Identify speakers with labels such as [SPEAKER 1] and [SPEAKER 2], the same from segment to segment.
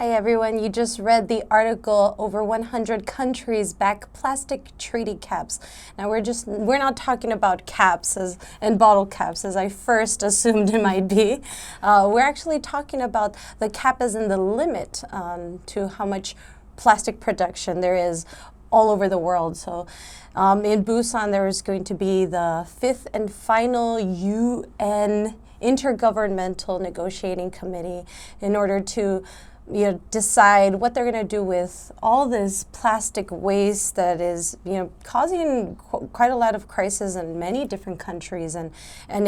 [SPEAKER 1] Hi everyone, you just read the article over 100 countries back plastic treaty caps. Now we're not talking about caps and bottle caps as I first assumed it might be. We're actually talking about the cap as in the limit to how much plastic production there is all over the world. So in Busan there is going to be the 5th and final UN Intergovernmental Negotiating Committee in order to decide what they're going to do with all this plastic waste that is causing quite a lot of crisis in many different countries, and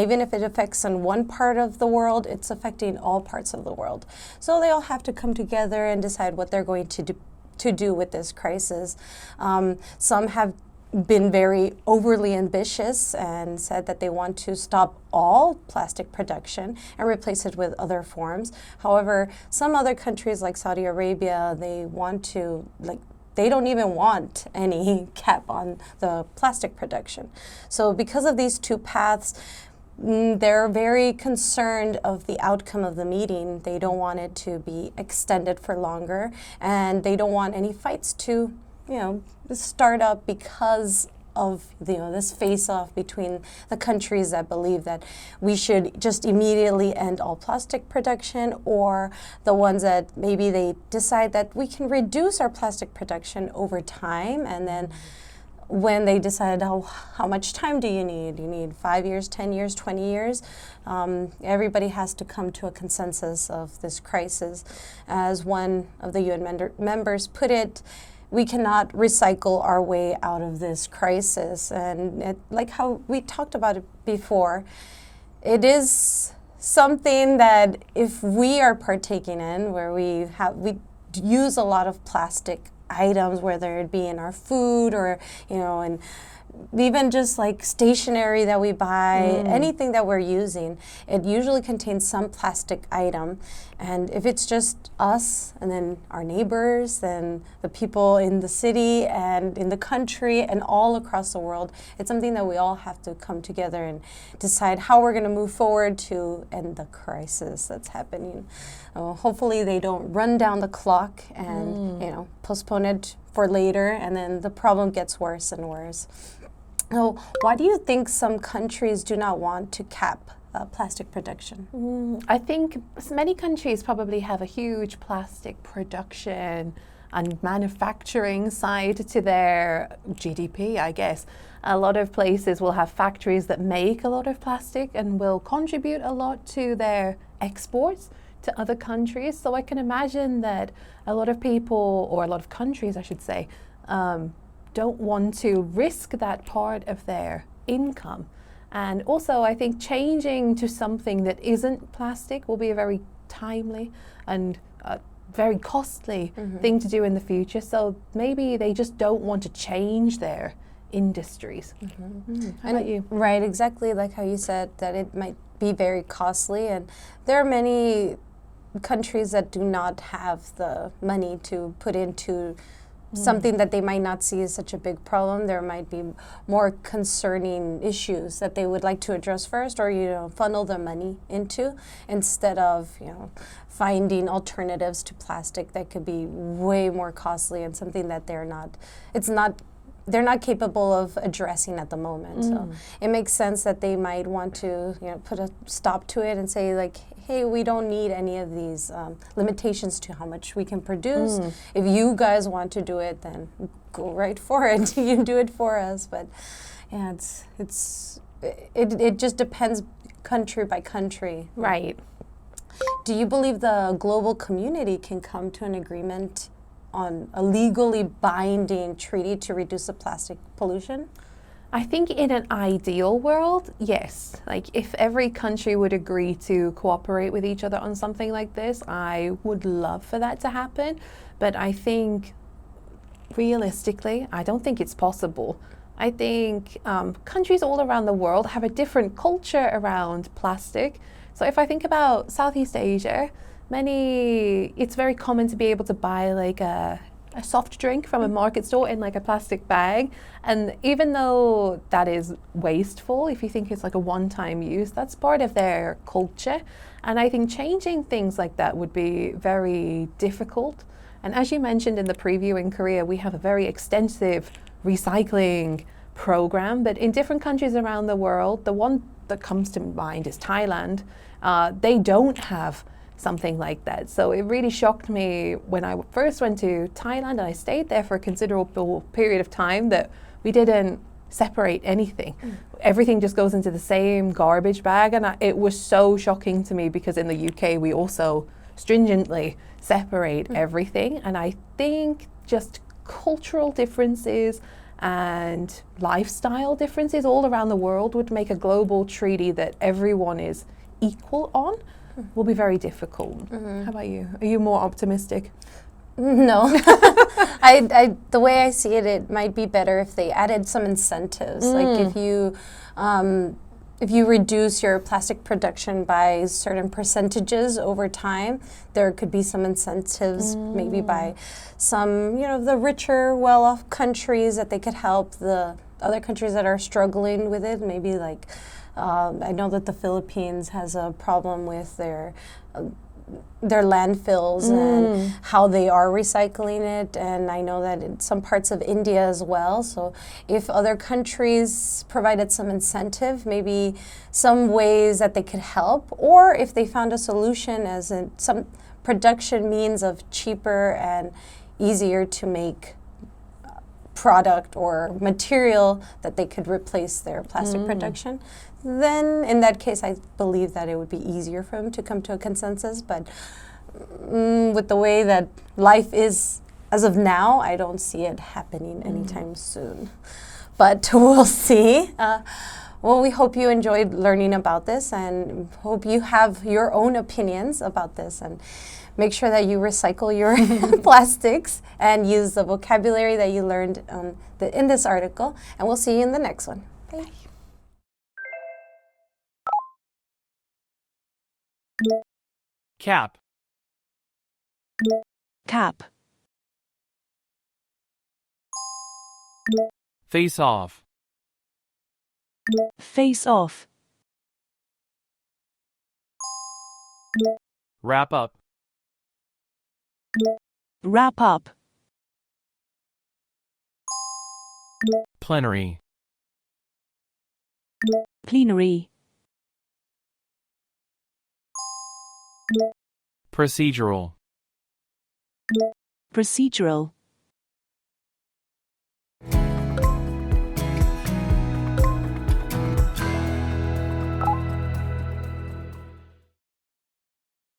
[SPEAKER 1] even if it affects in one part of the world, it's affecting all parts of the world. So they all have to come together and decide what they're going to do with this crisis. Some have been very overly ambitious and said that they want to stop all plastic production and replace it with other forms. However, some other countries like Saudi Arabia, they don't even want any cap on the plastic production. So because of these two paths, they're very concerned of the outcome of the meeting. They don't want it to be extended for longer, and they don't want any fights to start up because of this face-off between the countries that believe that we should just immediately end all plastic production, or the ones that maybe they decide that we can reduce our plastic production over time, and then when they decide how much time do you need? You need 5 years, 10 years, 20 years. Everybody has to come to a consensus of this crisis. As one of the UN members put it, we cannot recycle our way out of this crisis. And like how we talked about it before, it is something that if we are partaking in, where we use a lot of plastic items, whether it be in our food or and even just like stationery that we buy, anything that we're using, it usually contains some plastic item. And if it's just us and then our neighbors, then the people in the city and in the country and all across the world, it's something that we all have to come together and decide how we're going to move forward to end the crisis that's happening. Hopefully they don't run down the clock and postpone it for later, and then the problem gets worse and worse. So why do you think some countries do not want to cap plastic production?
[SPEAKER 2] I think many countries probably have a huge plastic production and manufacturing side to their GDP, I guess. A lot of places will have factories that make a lot of plastic and will contribute a lot to their exports to other countries. So I can imagine that a lot of people, or a lot of countries I should say, don't want to risk that part of their income. And also I think changing to something that isn't plastic will be a very timely and very costly thing to do in the future. So maybe they just don't want to change their industries. How about you?
[SPEAKER 1] Right, exactly like how you said, that it might be very costly, and there are many countries that do not have the money to put into something that they might not see as such a big problem. There might be more concerning issues that they would like to address first, or funnel their money into, instead of finding alternatives to plastic that could be way more costly and something that they're not capable of addressing at the moment. So it makes sense that they might want to put a stop to it and say, like, hey, we don't need any of these limitations to how much we can produce. If you guys want to do it, then go right for it. You do it for us. But yeah, it just depends country by country.
[SPEAKER 2] Right.
[SPEAKER 1] Do you believe the global community can come to an agreement on a legally binding treaty to reduce the plastic pollution?
[SPEAKER 2] I think in an ideal world, yes. Like if every country would agree to cooperate with each other on something like this, I would love for that to happen. But I think realistically, I don't think it's possible. I think countries all around the world have a different culture around plastic. So if I think about Southeast Asia, it's very common to be able to buy like a a soft drink from a market store in like a plastic bag. And even though that is wasteful, if you think it's like a one-time use, that's part of their culture. And I think changing things like that would be very difficult. And as you mentioned in the preview, in Korea, we have a very extensive recycling program, but in different countries around the world, the one that comes to mind is Thailand. They don't have something like that. So it really shocked me when I first went to Thailand, and I stayed there for a considerable period of time, that we didn't separate anything. Everything just goes into the same garbage bag, and it was so shocking to me, because in the UK we also stringently separate everything. And I think just cultural differences and lifestyle differences all around the world would make a global treaty that everyone is equal on will be very difficult. How about you? Are you more optimistic?
[SPEAKER 1] No. The way I see it, it might be better if they added some incentives. Like if you reduce your plastic production by certain percentages over time, there could be some incentives, maybe by some, the richer, well-off countries, that they could help the other countries that are struggling with it. Maybe like, I know that the Philippines has a problem with their landfills and how they are recycling it, and I know that in some parts of India as well. So if other countries provided some incentive, maybe some ways that they could help, or if they found a solution as in some production means of cheaper and easier to make product or material that they could replace their plastic production, then in that case I believe that it would be easier for them to come to a consensus. But with the way that life is as of now, I don't see it happening anytime soon. But we'll see. Well, we hope you enjoyed learning about this, and hope you have your own opinions about this, and make sure that you recycle your plastics and use the vocabulary that you learned in this article. And we'll see you in the next one. Bye.
[SPEAKER 3] Cap.
[SPEAKER 4] Cap.
[SPEAKER 3] Face off.
[SPEAKER 4] Face off.
[SPEAKER 3] Wrap up.
[SPEAKER 4] Wrap up.
[SPEAKER 3] Plenary.
[SPEAKER 4] Plenary.
[SPEAKER 3] Procedural.
[SPEAKER 4] Procedural.